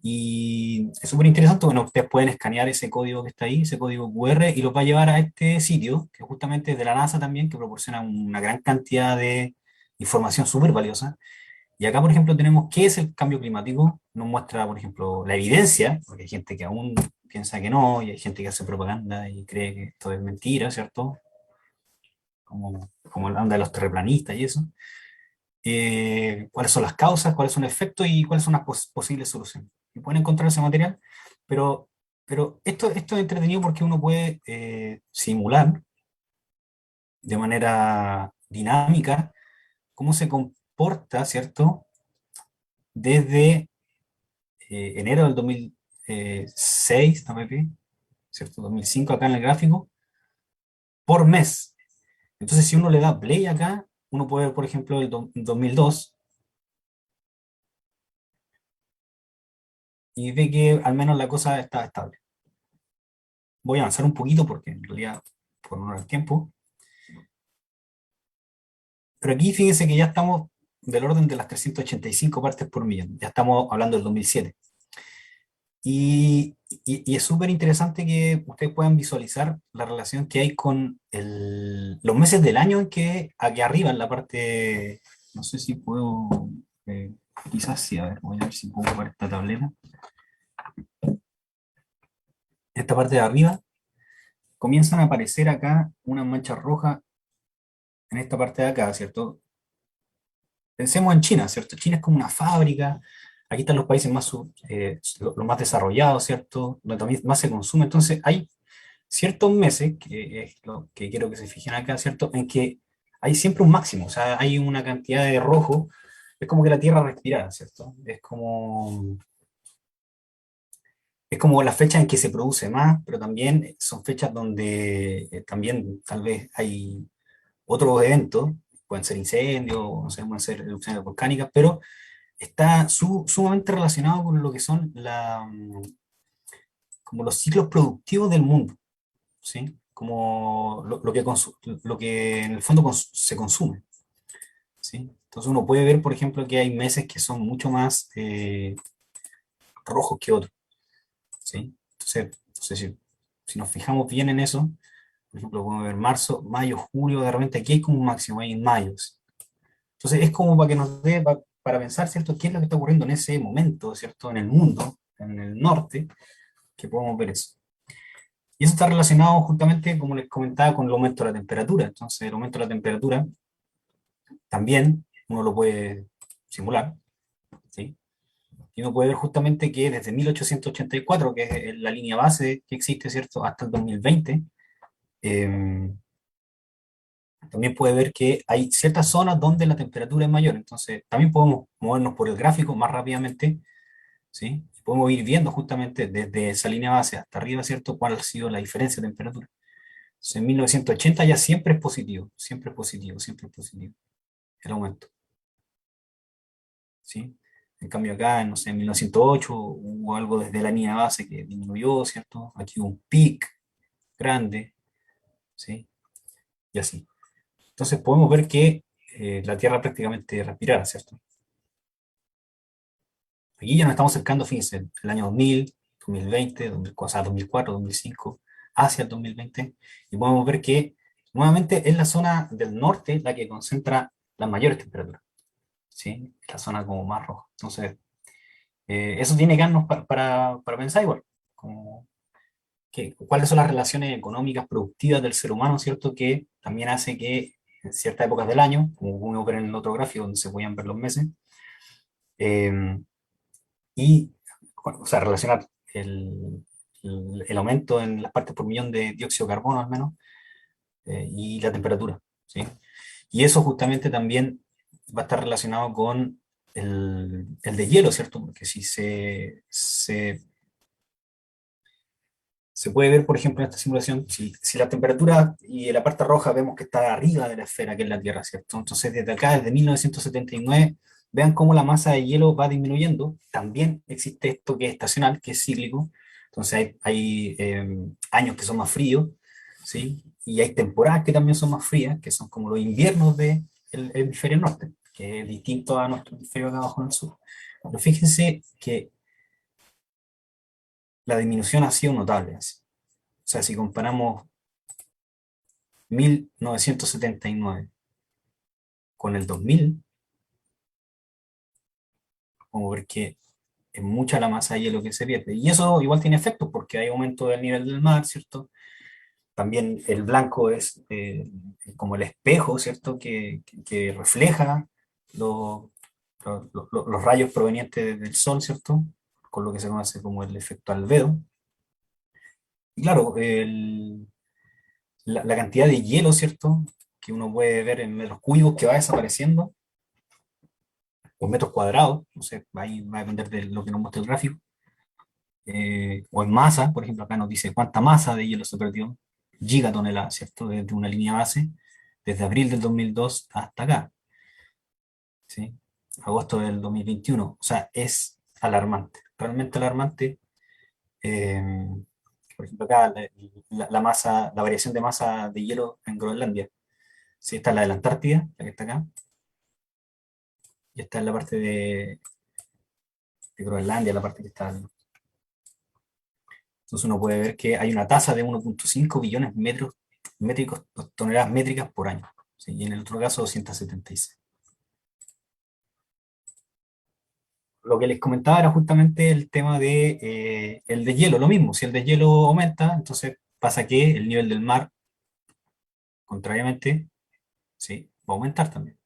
Y es súper interesante, bueno, ustedes pueden escanear ese código que está ahí, ese código QR, y los va a llevar a este sitio, que justamente es de la NASA también, que proporciona una gran cantidad de información súper valiosa. Y acá, por ejemplo, tenemos qué es el cambio climático, nos muestra, por ejemplo, la evidencia, porque hay gente que aún piensa que no, y hay gente que hace propaganda y cree que esto es mentira, ¿cierto? Como la onda de los terraplanistas y eso. Cuáles son las causas, cuáles son los efectos y cuáles son las posibles soluciones. Y pueden encontrar ese material, pero, pero esto es entretenido porque uno puede simular de manera dinámica cómo se comporta, ¿cierto? Desde enero del 2006, ¿cierto? 2005 acá en el gráfico, por mes. Entonces, si uno le da play acá, uno puede ver, por ejemplo, el 2002 y ve que al menos la cosa está estable. Voy a avanzar un poquito porque en realidad, por no el tiempo. Pero aquí fíjense que ya estamos del orden de las 385 partes por millón. Ya estamos hablando del 2007. Y es súper interesante que ustedes puedan visualizar la relación que hay con los meses del año en que aquí arriba en la parte, no sé si puedo, eh, quizás sí, a ver, voy a ver si puedo ocupar esta tableta. esta parte de arriba, comienzan a aparecer acá unas manchas rojas en esta parte de acá, ¿cierto? Pensemos en China, ¿cierto? China es como una fábrica, aquí están los países más, los más desarrollados, ¿cierto? Donde también más se consume, entonces hay ciertos meses, que es lo que quiero que se fijen acá, ¿cierto? En que hay siempre un máximo, o sea, hay una cantidad de rojo, es como que la Tierra respirara, ¿cierto? Es como la fecha en que se produce más, pero también son fechas donde también tal vez hay otros eventos, pueden ser incendios, no sé, pueden ser erupciones volcánicas, pero está sumamente relacionado con lo que son como los ciclos productivos del mundo, ¿sí? Como lo que en el fondo se consume, ¿sí? Entonces uno puede ver, por ejemplo, que hay meses que son mucho más rojos que otros, ¿sí? Entonces si nos fijamos bien en eso, por ejemplo, podemos ver marzo, mayo, julio, de repente aquí hay como un máximo, hay en mayo. Entonces es como para que nos dé, para pensar, ¿cierto?, qué es lo que está ocurriendo en ese momento, ¿cierto?, en el mundo, en el norte, que podemos ver eso. Y eso está relacionado justamente, como les comentaba, con el aumento de la temperatura. Entonces el aumento de la temperatura también uno lo puede simular, ¿sí? Y uno puede ver justamente que desde 1884, que es la línea base que existe, ¿cierto?, hasta el 2020, eh, también puede ver que hay ciertas zonas donde la temperatura es mayor. Entonces también podemos movernos por el gráfico más rápidamente, ¿sí? Podemos ir viendo justamente desde esa línea base hasta arriba, ¿cierto?, cuál ha sido la diferencia de temperatura. Entonces, en 1980 ya siempre es positivo, siempre es positivo, siempre es positivo el aumento, ¿sí? En cambio acá, no sé, en 1908 hubo algo desde la línea base que disminuyó, ¿cierto? Aquí hubo un pic grande, ¿sí? Y así. Entonces podemos ver que la Tierra prácticamente respirara, ¿cierto? Aquí ya nos estamos acercando, fíjense, el año 2000, 2020, 2004, o sea, 2004, 2005, hacia el 2020, y podemos ver que nuevamente es la zona del norte la que concentra las mayores temperaturas, ¿sí? La zona como más roja. Entonces, eso tiene que darnos para pensar igual, como cuáles son las relaciones económicas productivas del ser humano, ¿cierto? Que también hace que en ciertas épocas del año, como uno ver en el otro gráfico donde se podían ver los meses, eh, y, o sea, relacionar el aumento en las partes por millón de dióxido de carbono al menos, y la temperatura, ¿sí? Y eso justamente también va a estar relacionado con el de hielo, ¿cierto? Porque si se puede ver, por ejemplo, en esta simulación, si la temperatura y la parte roja vemos que está arriba de la esfera, que es la Tierra, ¿cierto? Entonces, desde acá, desde 1979, vean cómo la masa de hielo va disminuyendo. También existe esto que es estacional, que es cíclico. Entonces, hay años que son más fríos, ¿sí? Y hay temporadas que también son más frías, que son como los inviernos del hemisferio norte, que es distinto a nuestro hemisferio acá abajo en el sur. Pero fíjense que la disminución ha sido notable, así. O sea, si comparamos 1979 con el 2000, como ver que es mucha la masa de hielo que se pierde. Y eso igual tiene efectos porque hay aumento del nivel del mar, ¿cierto? También el blanco es como el espejo, ¿cierto? Que refleja lo- los rayos provenientes del sol, ¿cierto? Con lo que se conoce como el efecto albedo. Y claro, la cantidad de hielo, ¿cierto? Que uno puede ver en metros cúbicos que va desapareciendo, o metros cuadrados, no sé, ahí va a depender de lo que nos muestre el gráfico, o en masa, por ejemplo, acá nos dice cuánta masa de hielo se perdió, gigatoneladas, ¿cierto? Desde una línea base, desde abril del 2002 hasta acá, ¿sí? Agosto del 2021, o sea, es alarmante, realmente alarmante. eh, por ejemplo, acá la masa, la variación de masa de hielo en Groenlandia, ¿sí? Esta es la de la Antártida, la que está acá, y esta es la parte de Groenlandia, la parte que está al norte. Entonces uno puede ver que hay una tasa de 1,5 billones metros métricos, toneladas métricas por año, ¿sí? Y en el otro caso 276. lo que les comentaba era justamente el tema de el deshielo, lo mismo, si el deshielo aumenta, entonces pasa que el nivel del mar, contrariamente, ¿sí? Va a aumentar también,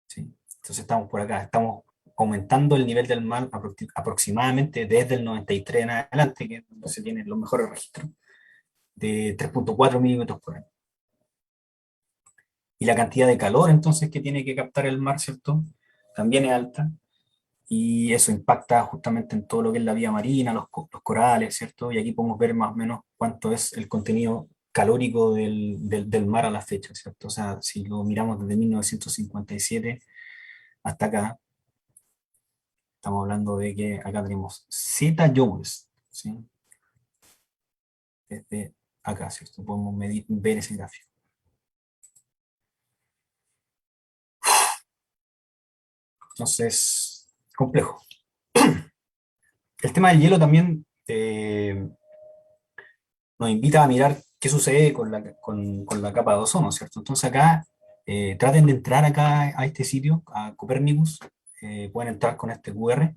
¿sí? Entonces estamos por acá, estamos aumentando el nivel del mar aproximadamente desde el 93 en adelante, que es donde se tienen los mejores registros, de 3,4 milímetros por año. Y la cantidad de calor entonces que tiene que captar el mar, ¿cierto? También es alta, y eso impacta justamente en todo lo que es la vida marina, los corales, ¿cierto? Y aquí podemos ver más o menos cuánto es el contenido calórico del mar a la fecha, ¿cierto? O sea, si lo miramos desde 1957 hasta acá, estamos hablando de que acá tenemos zetajoules, ¿sí? Desde acá, ¿cierto? Podemos ver ese gráfico. Entonces, complejo. El tema del hielo también nos invita a mirar qué sucede con la capa de ozono, ¿cierto? Entonces acá, traten de entrar acá a este sitio, a Copernicus, pueden entrar con este QR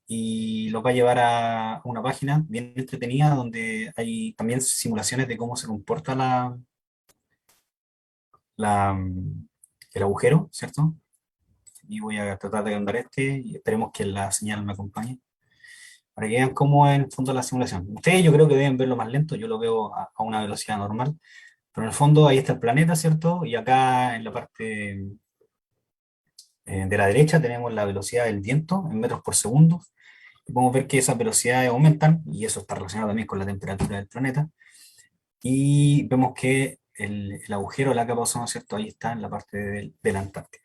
y los va a llevar a una página bien entretenida donde hay también simulaciones de cómo se comporta la, el agujero, ¿cierto? Y voy a tratar de andar y esperemos que la señal me acompañe para que vean cómo es en el fondo la simulación. Ustedes yo creo que deben verlo más lento, yo lo veo a una velocidad normal. Pero en el fondo ahí está el planeta, ¿cierto? Y acá en la parte de la derecha tenemos la velocidad del viento en metros por segundo. Y podemos ver que esas velocidades aumentan, y eso está relacionado también con la temperatura del planeta. Y vemos que el agujero de la capa de ozono, ¿cierto? Ahí está en la parte de la Antártida.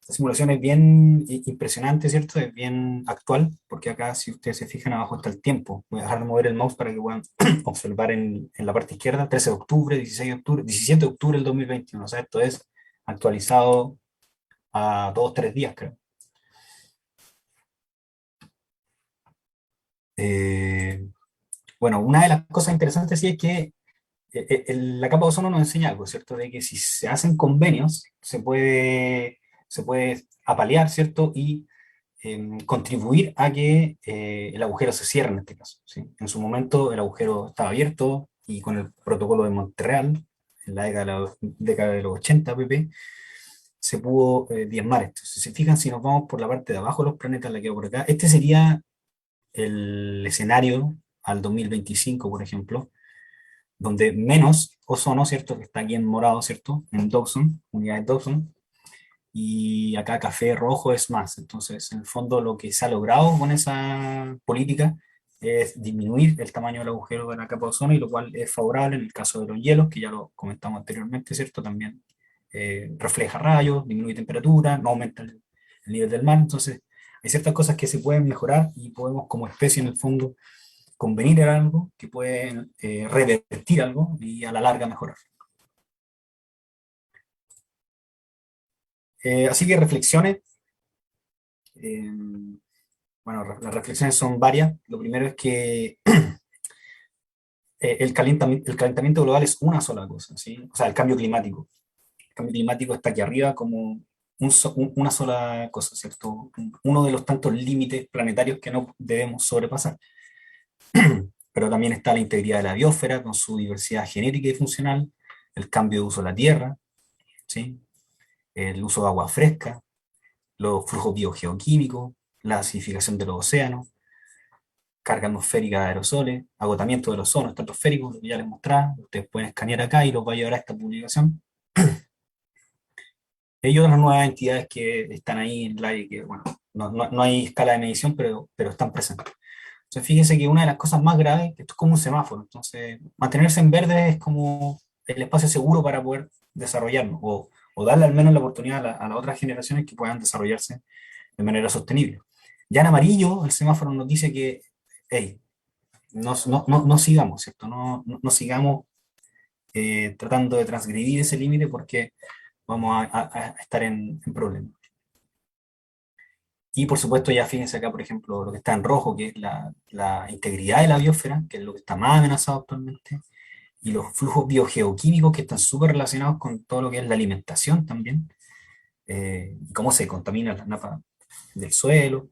La simulación es bien impresionante, ¿cierto? Es bien actual, porque acá, si ustedes se fijan, abajo está el tiempo. Voy a dejar de mover el mouse para que puedan observar en la parte izquierda, 13 de octubre, 16 de octubre, 17 de octubre del 2021. O sea, esto es actualizado a 2 o 3 días, creo. Eh, bueno, una de las cosas interesantes sí es que la capa de ozono nos enseña algo, ¿cierto? De que si se hacen convenios, se puede apalear, ¿cierto? Y contribuir a que el agujero se cierre en este caso, ¿sí? En su momento el agujero estaba abierto y con el protocolo de Montreal, en la década de los 80 pp, se pudo diezmar esto. Si se fijan, si nos vamos por la parte de abajo de los planetas, la que va por acá, este sería el escenario al 2025, por ejemplo, donde menos ozono, ¿cierto? Que está aquí en morado, ¿cierto? En Dawson, unidades Dawson, y acá café rojo es más. Entonces, en el fondo, lo que se ha logrado con esa política es disminuir el tamaño del agujero de la capa de ozono, y lo cual es favorable en el caso de los hielos, que ya lo comentamos anteriormente, ¿cierto? También refleja rayos, disminuye temperatura, no aumenta el nivel del mar. Entonces, hay ciertas cosas que se pueden mejorar y podemos, como especie, en el fondo, convenir en algo que pueden revertir algo y a la larga mejorar. Así que reflexiones. eh, Bueno, las reflexiones son varias. Lo primero es que el calentamiento global es una sola cosa, ¿sí? O sea, el cambio climático. El cambio climático está aquí arriba como una sola cosa, ¿cierto? Uno de los tantos límites planetarios que no debemos sobrepasar. Pero también está la integridad de la biosfera con su diversidad genética y funcional, el cambio de uso de la tierra, ¿sí? El uso de agua fresca, los flujos biogeoquímicos, la acidificación de los océanos, carga atmosférica de aerosoles, agotamiento del ozono estratosférico, lo que ya les mostraba. Ustedes pueden escanear acá y los va a llevar a esta publicación. Hay otras nuevas entidades que están ahí en la que, bueno, no hay escala de medición, pero están presentes. Entonces, fíjense que una de las cosas más graves, esto es como un semáforo, entonces mantenerse en verde es como el espacio seguro para poder desarrollarnos, o darle al menos la oportunidad a las otras generaciones que puedan desarrollarse de manera sostenible. Ya en amarillo, el semáforo nos dice que, hey, no sigamos, ¿cierto? No sigamos tratando de transgredir ese límite porque vamos a estar en problemas. Y por supuesto, ya fíjense acá, por ejemplo, lo que está en rojo, que es la integridad de la biosfera, que es lo que está más amenazado actualmente, y los flujos biogeoquímicos que están súper relacionados con todo lo que es la alimentación también, y cómo se contamina la napa del suelo.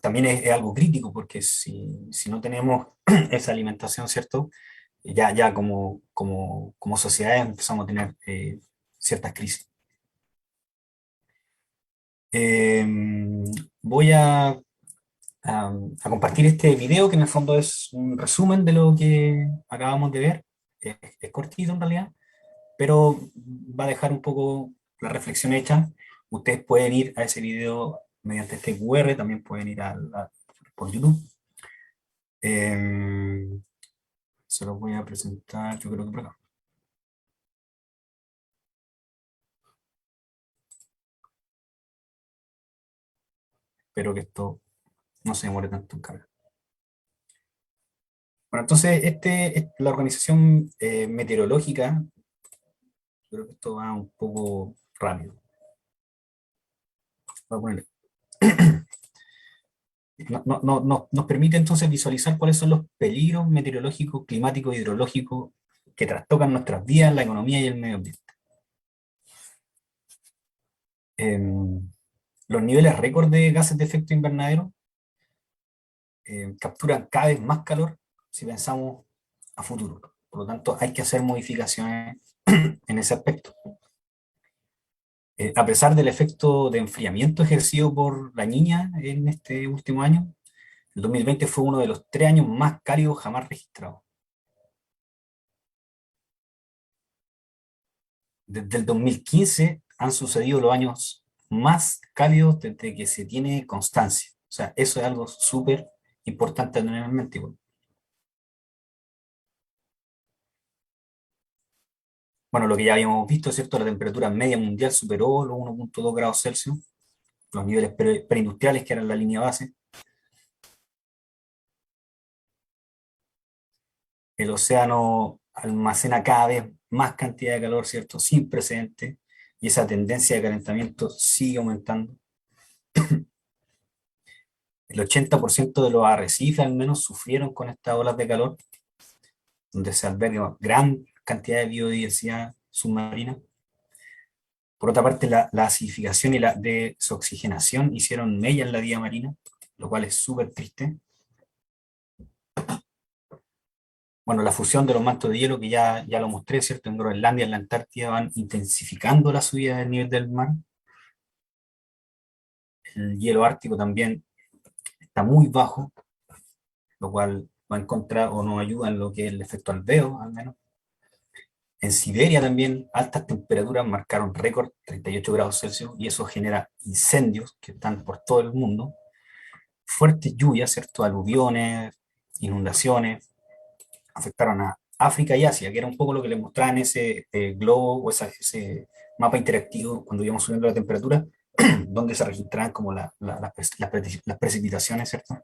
También es algo crítico porque si no tenemos esa alimentación, ¿cierto? Ya como sociedad empezamos a tener ciertas crisis. Eh, Voy a compartir este video que en el fondo es un resumen de lo que acabamos de ver. Es cortito en realidad, pero va a dejar un poco la reflexión hecha. Ustedes pueden ir a ese video mediante este QR, también pueden ir por YouTube. Se los voy a presentar, yo creo que por acá. Espero que esto no se demore tanto en cargar. Bueno, entonces, la organización meteorológica, creo que esto va un poco rápido. Voy a ponerle. Nos permite entonces visualizar cuáles son los peligros meteorológicos, climáticos, hidrológicos que trastocan nuestras vidas, la economía y el medio ambiente. Los niveles récord de gases de efecto invernadero capturan cada vez más calor si pensamos a futuro. Por lo tanto, hay que hacer modificaciones en ese aspecto. A pesar del efecto de enfriamiento ejercido por la niña en este último año, el 2020 fue uno de los 3 años más cálidos jamás registrados. Desde el 2015 han sucedido los años más cálidos desde que se tiene constancia. O sea, eso es algo súper importante a tener en mente. Bueno, lo que ya habíamos visto, ¿cierto? La temperatura media mundial superó los 1,2 grados Celsius, los niveles preindustriales que eran la línea base. El océano almacena cada vez más cantidad de calor, ¿cierto? Sin precedentes, y esa tendencia de calentamiento sigue aumentando. El 80% de los arrecifes al menos sufrieron con estas olas de calor, donde se alberga gran cantidad de biodiversidad submarina. Por otra parte, la acidificación y la desoxigenación hicieron mella en la vida marina, lo cual es súper triste. Bueno, la fusión de los mantos de hielo, que ya lo mostré, ¿cierto? En Groenlandia, en la Antártida, van intensificando la subida del nivel del mar. El hielo ártico también está muy bajo, lo cual va en contra o no ayuda en lo que es el efecto albedo, al menos. En Siberia también altas temperaturas marcaron récord, 38 grados Celsius, y eso genera incendios que están por todo el mundo. Fuertes lluvias, ¿cierto? Aluviones, inundaciones, afectaron a África y Asia, que era un poco lo que les mostraba en ese globo o ese mapa interactivo cuando íbamos subiendo la temperatura, donde se registraban como las precipitaciones, ¿cierto?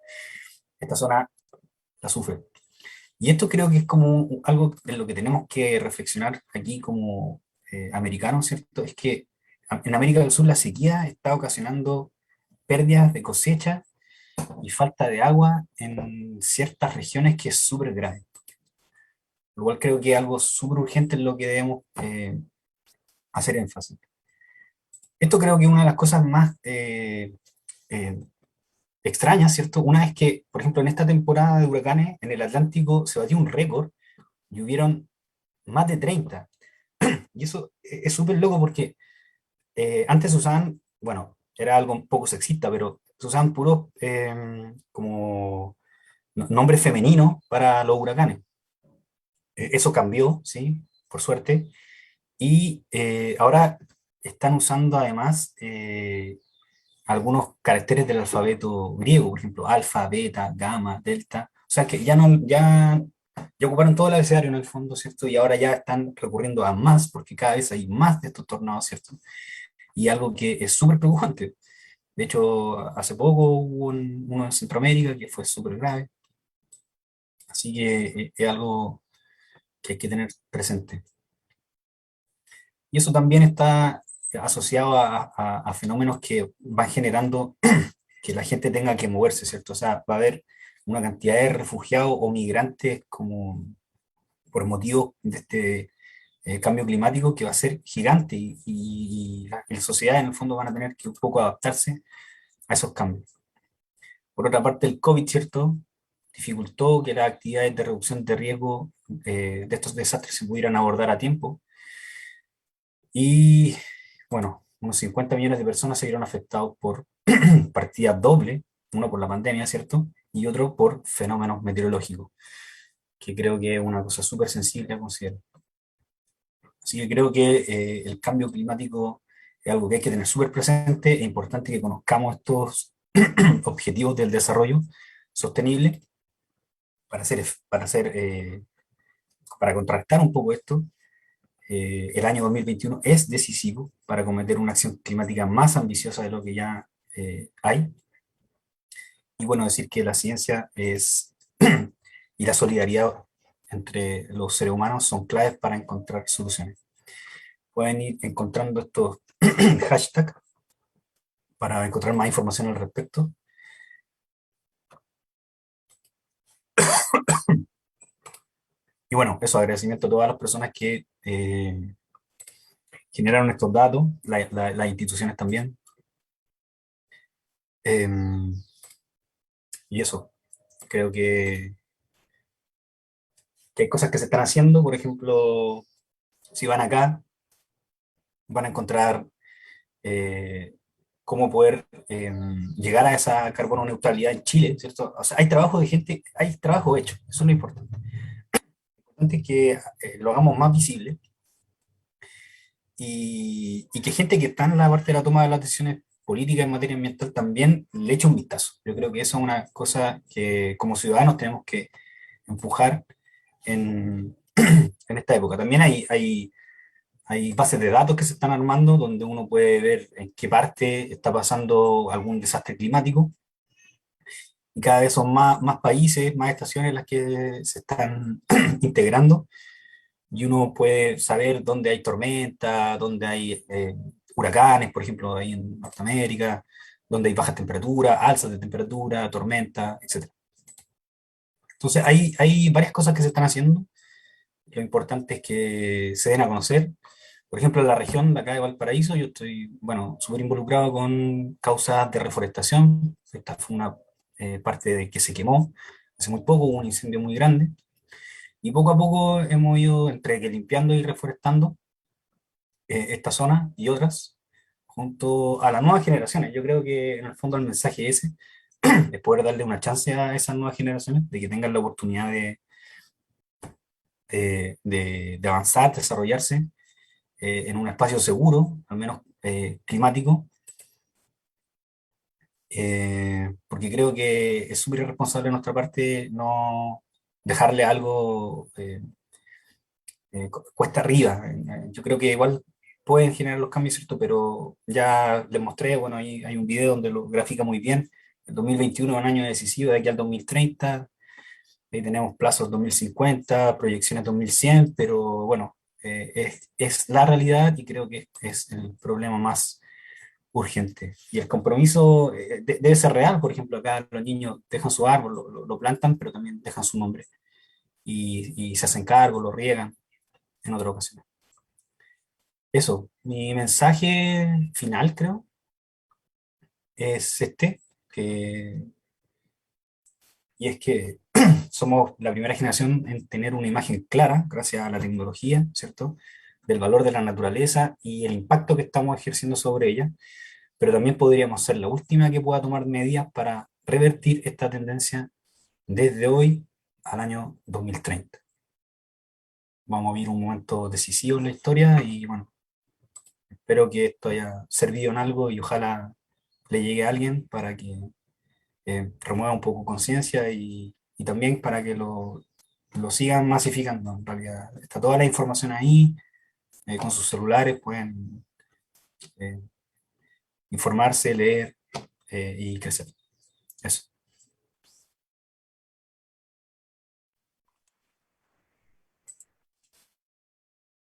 Esta zona la sufre. Y esto creo que es como algo en lo que tenemos que reflexionar aquí como americanos, ¿cierto? Es que en América del Sur la sequía está ocasionando pérdidas de cosecha y falta de agua en ciertas regiones que es súper grave. Lo cual creo que es algo súper urgente en lo que debemos hacer énfasis. Esto creo que es una de las cosas más eh, extrañas, ¿cierto? Una vez que, por ejemplo, en esta temporada de huracanes, en el Atlántico se batió un récord y hubieron más de 30. Y eso es súper loco porque antes se usaban, bueno, era algo un poco sexista, pero se usaban puros como nombres femeninos para los huracanes. Eso cambió, ¿sí? Por suerte. Y ahora están usando además algunos caracteres del alfabeto griego, por ejemplo, alfa, beta, gamma, delta. O sea que ya ocuparon todo el abecedario en el fondo, ¿cierto? Y ahora ya están recurriendo a más, porque cada vez hay más de estos tornados, ¿cierto? Y algo que es súper preocupante. De hecho, hace poco hubo uno en Centroamérica que fue súper grave. Así que es algo que hay que tener presente. Y eso también está asociado a fenómenos que van generando que la gente tenga que moverse, ¿cierto? O sea, va a haber una cantidad de refugiados o migrantes como por motivos de este cambio climático que va a ser gigante y las sociedades en el fondo van a tener que un poco adaptarse a esos cambios. Por otra parte, el COVID, ¿cierto? Dificultó que las actividades de reducción de riesgo de estos desastres se pudieran abordar a tiempo. Y bueno, unos 50 millones de personas se vieron afectados por partidas doble, uno por la pandemia, ¿cierto? Y otro por fenómenos meteorológicos, que creo que es una cosa súper sensible a considerar. Así que creo que el cambio climático es algo que hay que tener súper presente. Es importante que conozcamos estos objetivos del desarrollo sostenible para contrastar un poco esto. El año 2021 es decisivo para cometer una acción climática más ambiciosa de lo que ya hay. Y bueno, decir que la ciencia es y la solidaridad entre los seres humanos son claves para encontrar soluciones. Pueden ir encontrando estos hashtags para encontrar más información al respecto. Y bueno, eso, agradecimiento a todas las personas que generaron estos datos, las instituciones también. Eh, y eso, creo que hay cosas que se están haciendo. Por ejemplo, si van acá, van a encontrar cómo poder llegar a esa carbono neutralidad en Chile, ¿cierto? O sea, hay trabajo de gente, hay trabajo hecho, eso es lo importante. Lo importante es que lo hagamos más visible y que gente que está en la parte de la toma de las decisiones políticas en materia ambiental también le eche un vistazo. Yo creo que eso es una cosa que como ciudadanos tenemos que empujar en, en esta época. También hay bases de datos que se están armando donde uno puede ver en qué parte está pasando algún desastre climático. Y cada vez son más países, más estaciones las que se están integrando. Y uno puede saber dónde hay tormenta, dónde hay huracanes, por ejemplo, ahí en Norteamérica, dónde hay bajas temperaturas, alzas de temperatura, tormenta, etc. Entonces hay varias cosas que se están haciendo. Lo importante es que se den a conocer. Por ejemplo, en la región de acá de Valparaíso, yo estoy, bueno, súper involucrado con causas de reforestación. Esta fue una parte de que se quemó hace muy poco, hubo un incendio muy grande. Y poco a poco hemos ido entre que limpiando y reforestando esta zona y otras, junto a las nuevas generaciones. Yo creo que en el fondo el mensaje ese es poder darle una chance a esas nuevas generaciones de que tengan la oportunidad de avanzar, desarrollarse en un espacio seguro, al menos climático, porque creo que es súper irresponsable de nuestra parte no dejarle algo cuesta arriba. Yo creo que igual pueden generar los cambios, ¿cierto? Pero ya les mostré, bueno, ahí hay un video donde lo grafica muy bien. El 2021 es un año decisivo de aquí al 2030. Ahí tenemos plazos 2050, proyecciones 2100, pero bueno, es la realidad y creo que es el problema más urgente. Y el compromiso debe ser real. Por ejemplo, acá los niños dejan su árbol, lo plantan, pero también dejan su nombre y se hacen cargo, lo riegan en otra ocasión. Eso, mi mensaje final, creo, es este, que, y es que somos la primera generación en tener una imagen clara, gracias a la tecnología, ¿cierto?, del valor de la naturaleza y el impacto que estamos ejerciendo sobre ella, pero también podríamos ser la última que pueda tomar medidas para revertir esta tendencia desde hoy al año 2030. Vamos a vivir un momento decisivo en la historia y bueno, espero que esto haya servido en algo y ojalá le llegue a alguien para que remueva un poco conciencia y también para que lo sigan masificando. En realidad, está toda la información ahí, con sus celulares pueden eh, informarse, leer y crecer. Eso.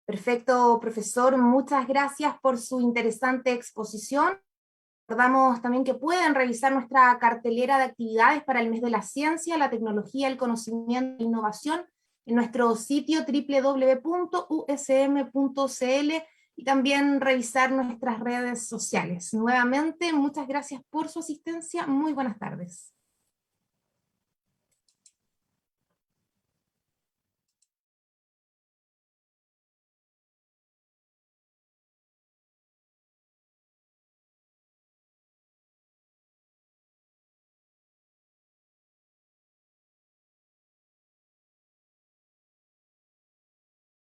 Perfecto, profesor. Muchas gracias por su interesante exposición. Recordamos también que pueden revisar nuestra cartelera de actividades para el mes de la ciencia, la tecnología, el conocimiento e innovación en nuestro sitio www.usm.cl y también revisar nuestras redes sociales. Nuevamente, muchas gracias por su asistencia. Muy buenas tardes.